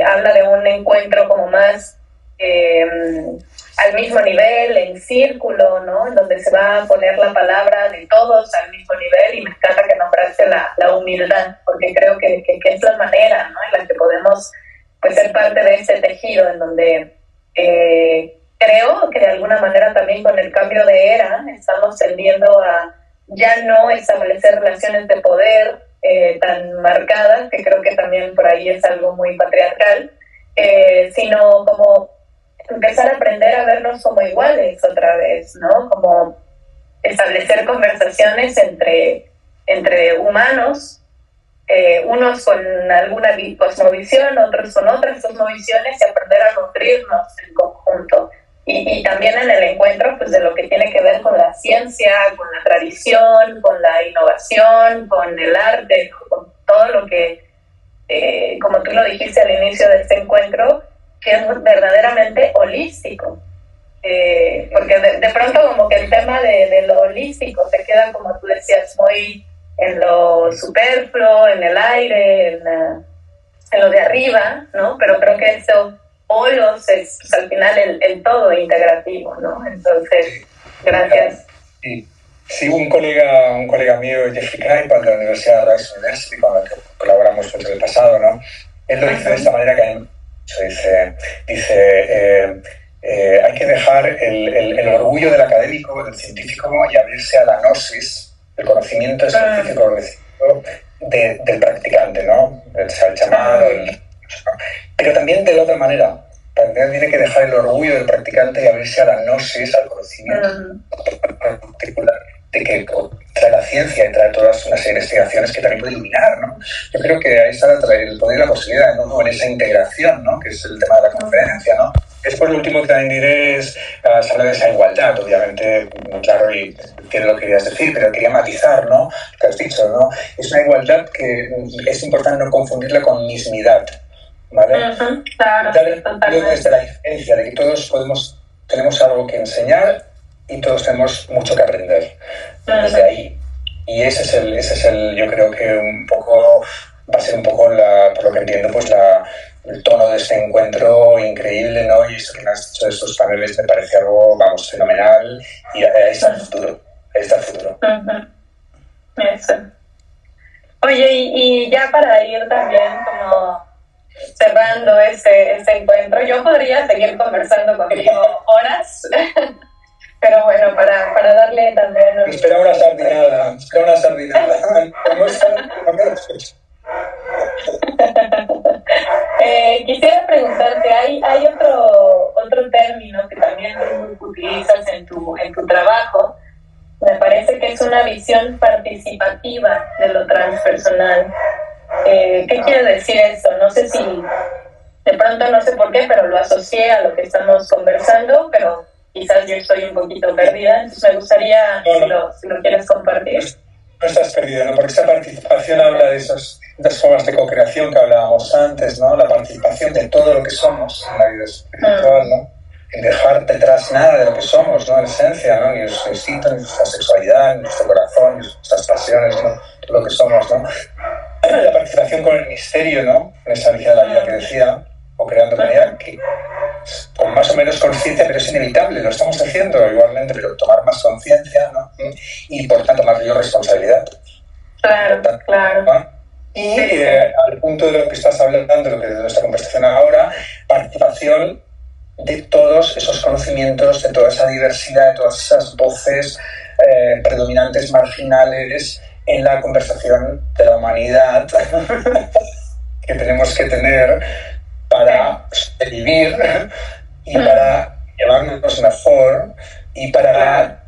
Habla de un encuentro como más al mismo nivel, en círculo, ¿no? En donde se va a poner la palabra de todos al mismo nivel, y me encanta que nombrase la humildad, porque creo que es la manera, ¿no? En la que podemos, pues, ser parte de ese tejido, en donde creo que de alguna manera también con el cambio de era estamos tendiendo a ya no establecer relaciones de poder tan marcadas, que creo que también por ahí es algo muy patriarcal, sino como empezar a aprender a vernos como iguales otra vez, ¿no? Como establecer conversaciones entre humanos, unos con alguna cosmovisión, otros con otras cosmovisiones, y aprender a nutrirnos en conjunto. Y también en el encuentro, pues, de lo que tiene que ver con la ciencia, con la tradición, con la innovación, con el arte, con todo lo que, como tú lo dijiste al inicio de este encuentro, que es verdaderamente holístico. Porque de pronto como que el tema de lo holístico se queda, como tú decías, muy en lo superfluo, en el aire, en lo de arriba, ¿no? Pero creo que eso polos es, pues, al final el todo integrativo, ¿no? Entonces, gracias. Sí, un colega mío, Jeffrey Kripal, de la Universidad de Rice University, con el que colaboramos mucho en el pasado, ¿no? Él lo dice de esta manera, que dice hay que dejar el orgullo del académico, del científico, y abrirse a la gnosis, el conocimiento específico del practicante, ¿no? El chamán, pero también de la otra manera. Tiene que dejar el orgullo del practicante y abrirse a la gnosis, al conocimiento particular, de que trae la ciencia y trae todas una serie de investigaciones que también puede iluminar, ¿no? Yo creo que ahí está el poder y la posibilidad, ¿no? En esa integración, ¿no? Que es el tema de la conferencia, ¿no? Después, lo último que también diré es, se habla de esa igualdad, obviamente, claro, y entiendo lo que querías decir, pero quería matizar, ¿no? Lo que has dicho, ¿no? Es una igualdad que es importante no confundirla con mismidad, ¿vale? Claro, desde la diferencia de que todos tenemos algo que enseñar y todos tenemos mucho que aprender desde ahí. Y ese es el yo creo que un poco va a ser un poco por lo que entiendo, pues el tono de este encuentro increíble, ¿no? Y esto que me has dicho de estos paneles me parece algo, vamos, fenomenal, y ahí está el futuro. Ahí está el futuro. Eso. Oye, y ya para ir también como cerrando este encuentro, yo podría seguir conversando contigo horas, pero bueno, para darle también... Espera una sardinada. Quisiera preguntarte, hay otro término que también tú utilizas en tu trabajo. Me parece que es una visión participativa de lo transpersonal. ¿Qué quiere decir eso? No sé si, de pronto no sé por qué, pero lo asocié a lo que estamos conversando, pero quizás yo estoy un poquito perdida, entonces me gustaría, si lo quieres compartir. No estás perdido, ¿no? Porque esta participación habla de esas formas de co-creación que hablábamos antes, ¿no? La participación de todo lo que somos en la vida espiritual, ¿no? En dejar detrás nada de lo que somos, ¿no? En esencia, ¿no? Ni nuestro instinto, ni nuestra sexualidad, ni nuestro corazón, ni nuestras pasiones, ¿no? Todo lo que somos, ¿no? La participación con el misterio, ¿no? En esa visión de la vida que decía, o creando de manera que con más o menos conciencia, pero es inevitable, lo estamos haciendo igualmente, pero tomar más conciencia, ¿no? Y por tanto más mayor responsabilidad. Claro, claro. ¿no? Y al punto de lo que estás hablando, de nuestra conversación ahora, participación de todos esos conocimientos, de toda esa diversidad, de todas esas voces predominantes, marginales, en la conversación de la humanidad que tenemos que tener para vivir y para llevarnos mejor y para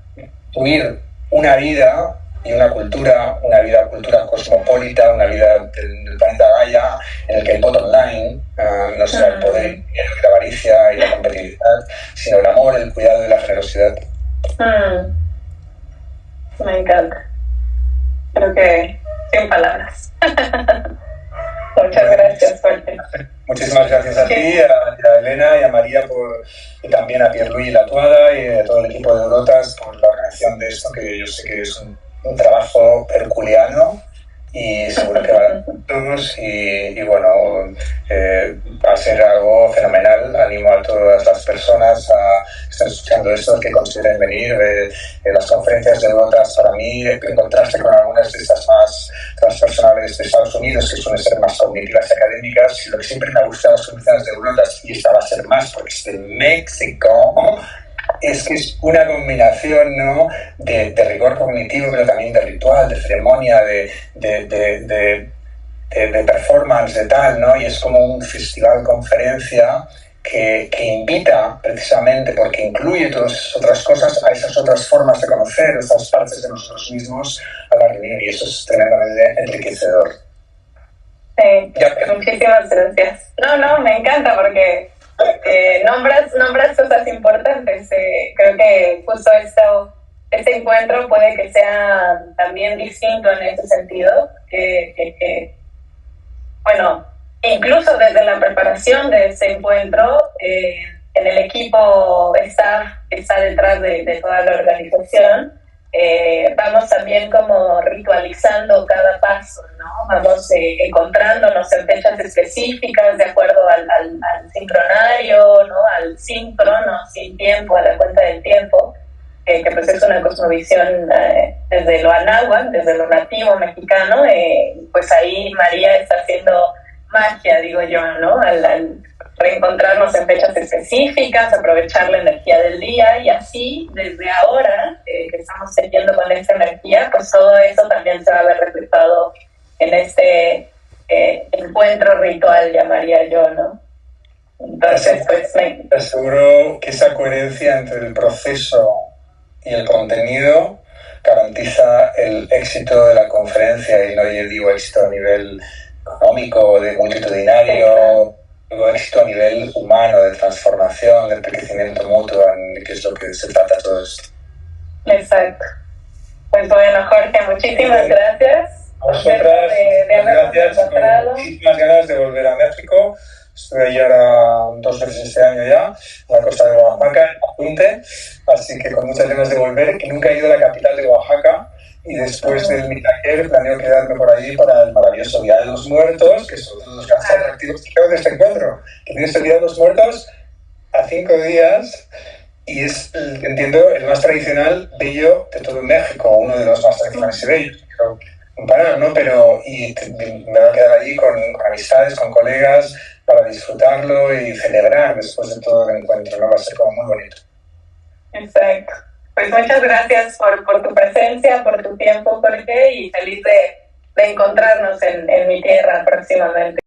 construir una vida y una cultura cosmopolita, una vida del planeta Gaia, en el que el bottom line no será el poder, el dinero, la avaricia y la competitividad, sino el amor, el cuidado y la generosidad. Me encanta. Creo que 100 palabras. Muchas gracias, Jorge. Muchísimas gracias a ti, a Elena y a María y también a Pierluigi Latuada y a todo el equipo de Eurotas por la organización de esto, que yo sé que es un trabajo herculeano y seguro que va a todos y bueno, va a ser algo fenomenal. Animo a todas las personas que están escuchando esto que consideren venir. Las conferencias de Eurotas, para mí, en contraste con algunas de estas más transpersonales de Estados Unidos, que suelen ser más cognitivas y académicas, y lo que siempre me ha gustado las conferencias de Eurotas, y esta va a ser más porque es de México, es que es una combinación, ¿no?, de rigor cognitivo, pero también de ritual, de ceremonia, de performance, de tal, ¿no? Y es como un festival conferencia que invita precisamente, porque incluye todas esas otras cosas, a esas otras formas de conocer esas partes de nosotros mismos a la reunión, y eso es tremendamente enriquecedor. Sí, muchísimas gracias. No, me encanta porque nombras cosas importantes. Creo que justo este encuentro puede que sea también distinto en ese sentido, bueno, incluso desde la preparación de ese encuentro, en el equipo está detrás de toda la organización. Vamos también como ritualizando cada paso, ¿no? Vamos encontrándonos en fechas específicas de acuerdo al sincronario, ¿no? Al síncrono, sin tiempo, a la cuenta del tiempo, que pues es una cosmovisión desde lo anáhuac, desde lo nativo mexicano. Pues ahí María está haciendo magia, digo yo, ¿no? Al reencontrarnos en fechas específicas, aprovechar la energía del día, y así desde ahora que estamos siguiendo con esta energía, pues todo eso también se va a ver reflejado en este encuentro ritual, llamaría yo, ¿no? Entonces, pues te aseguro que esa coherencia entre el proceso y el contenido garantiza el éxito de la conferencia, y no yo digo éxito a nivel económico, de multitudinario, digo éxito a nivel humano, de transformación, de enriquecimiento mutuo, que es lo que se trata todo esto. Exacto. Pues bueno, Jorge, muchísimas gracias. A vosotras, gracias, con muchísimas ganas de volver a México. Estuve allí ahora 2 veces este año ya, a la costa de Oaxaca, en Apunte, así que con muchas ganas de volver, que nunca he ido a la capital de Oaxaca, y después del Mitaquer planeo quedarme por allí para el maravilloso Día de los Muertos, que son los grandes atractivos de este encuentro, que tienes el Día de los Muertos a 5 días, y es, entiendo, el más tradicional bello de todo México, uno de los más tradicionales y bellos, quiero comparar, ¿no? Pero me voy a quedar allí con amistades, con colegas, para disfrutarlo y celebrar después de todo el encuentro, ¿no? Va a ser como muy bonito. Exacto. Pues muchas gracias por tu presencia, por tu tiempo, Jorge, y feliz de encontrarnos en mi tierra próximamente.